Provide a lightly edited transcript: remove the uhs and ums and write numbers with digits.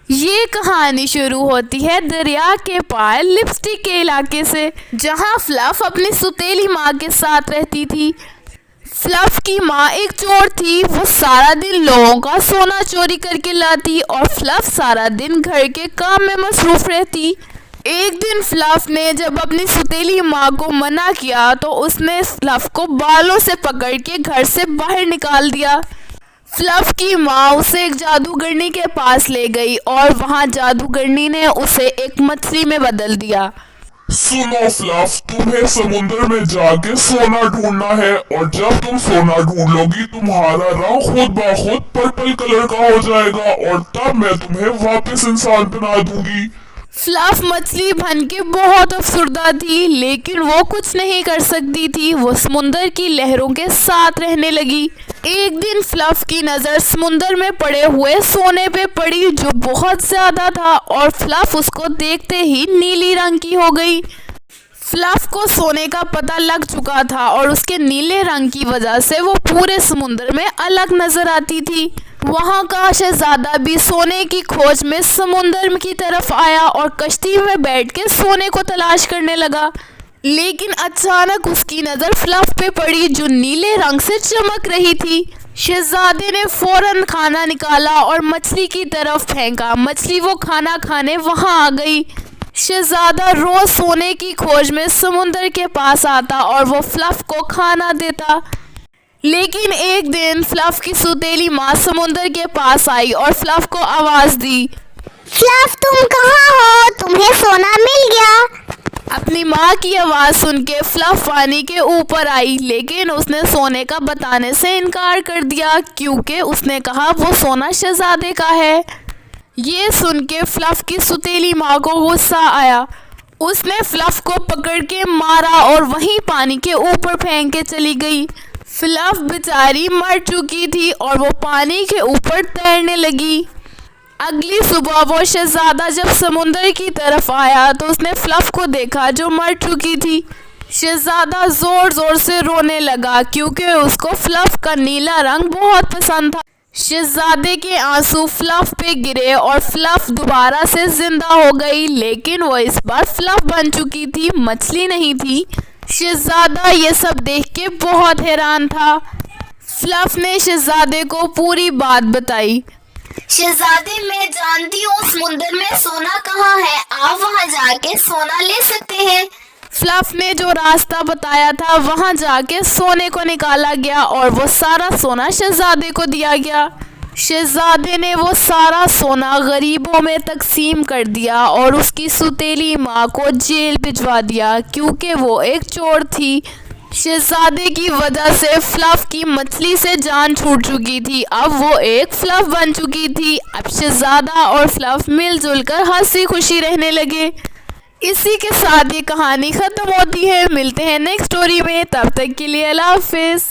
یہ کہانی شروع ہوتی ہے دریا کے پار لپسٹک کے علاقے سے، جہاں فلف اپنی ستیلی ماں کے ساتھ رہتی تھی۔ فلف کی ماں ایک چور تھی، وہ سارا دن لوگوں کا سونا چوری کر کے لاتی اور فلف سارا دن گھر کے کام میں مصروف رہتی۔ ایک دن فلف نے جب اپنی ستیلی ماں کو منع کیا تو اس نے فلف کو بالوں سے پکڑ کے گھر سے باہر نکال دیا۔ فلف کی ماں اسے ایک جادوگرنی کے پاس لے گئی اور وہاں جادوگرنی نے اسے ایک مچھلی میں بدل دیا۔ سنو فلف، تمہیں سمندر میں جا کے سونا ڈھونڈنا ہے، اور جب تم سونا ڈھونڈ لو گی تمہارا رنگ خود بخود پرپل کلر کا ہو جائے گا، اور تب میں تمہیں واپس انسان بنا دوں گی۔ فلف مچھلی بن کے بہت افسردہ تھی، لیکن وہ کچھ نہیں کر سکتی تھی۔ وہ سمندر کی لہروں کے ساتھ رہنے لگی۔ ایک دن فلف کی نظر سمندر میں پڑے ہوئے سونے پہ پڑی جو بہت زیادہ تھا، اور فلف اس کو دیکھتے ہی نیلی رنگ کی ہو گئی۔ فلف کو سونے کا پتہ لگ چکا تھا اور اس کے نیلے رنگ کی وجہ سے وہ پورے سمندر میں الگ نظر آتی تھی۔ وہاں کا شہزادہ بھی سونے کی کھوج میں سمندر کی طرف آیا اور کشتی میں بیٹھ کے سونے کو تلاش کرنے لگا، لیکن اچانک اس کی نظر فلف پہ پڑی جو نیلے رنگ سے چمک رہی تھی۔ شہزادے نے فوراً کھانا نکالا اور مچھلی کی طرف پھینکا۔ مچھلی وہ کھانا کھانے وہاں آ گئی۔ شہزادہ روز سونے کی کھوج میں سمندر کے پاس آتا اور وہ فلف کو کھانا دیتا، لیکن ایک دن فلف کی ستیلی ماں سمندر کے پاس آئی اور فلف کو آواز دی، فلف تم کہاں ہو؟ تمہیں سونا مل گیا؟ اپنی ماں کی آواز سن کے فلف پانی کے اوپر آئی، لیکن اس نے سونے کا بتانے سے انکار کر دیا کیونکہ اس نے کہا وہ سونا شہزادے کا ہے۔ یہ سن کے فلف کی ستیلی ماں کو غصہ آیا۔ اس نے فلف کو پکڑ کے مارا اور وہیں پانی کے اوپر پھینک کے چلی گئی۔ فلف بیچاری مر چکی تھی اور وہ پانی کے اوپر تیرنے لگی۔ اگلی صبح وہ شہزادہ جب سمندر کی طرف آیا تو اس نے فلف کو دیکھا جو مر چکی تھی۔ شہزادہ زور زور سے رونے لگا کیونکہ اس کو فلف کا نیلا رنگ بہت پسند تھا۔ شہزادے کے آنسو فلف پہ گرے اور فلف دوبارہ سے زندہ ہو گئی، لیکن وہ اس بار فلف بن چکی تھی، مچھلی نہیں تھی۔ شہزادہ یہ سب دیکھ کے بہت حیران تھا۔ فلف نے شہزادے کو پوری بات بتائی۔ شہزادے میں جانتی ہوں سمندر میں سونا کہاں ہے، آپ وہاں جا کے سونا لے سکتے ہیں۔ فلف نے جو راستہ بتایا تھا وہاں جا کے سونے کو نکالا گیا اور وہ سارا سونا شہزادے کو دیا گیا۔ شہزادے نے وہ سارا سونا غریبوں میں تقسیم کر دیا اور اس کی ستیلی ماں کو جیل بھجوا دیا کیونکہ وہ ایک چور تھی۔ شہزادے کی وجہ سے فلف کی مچھلی سے جان چھوٹ چکی تھی، اب وہ ایک فلف بن چکی تھی۔ اب شہزادہ اور فلف مل جل کر ہنسی خوشی رہنے لگے۔ اسی کے ساتھ یہ کہانی ختم ہوتی ہے۔ ملتے ہیں نیکسٹ سٹوری میں، تب تک کے لیے اللہ حافظ۔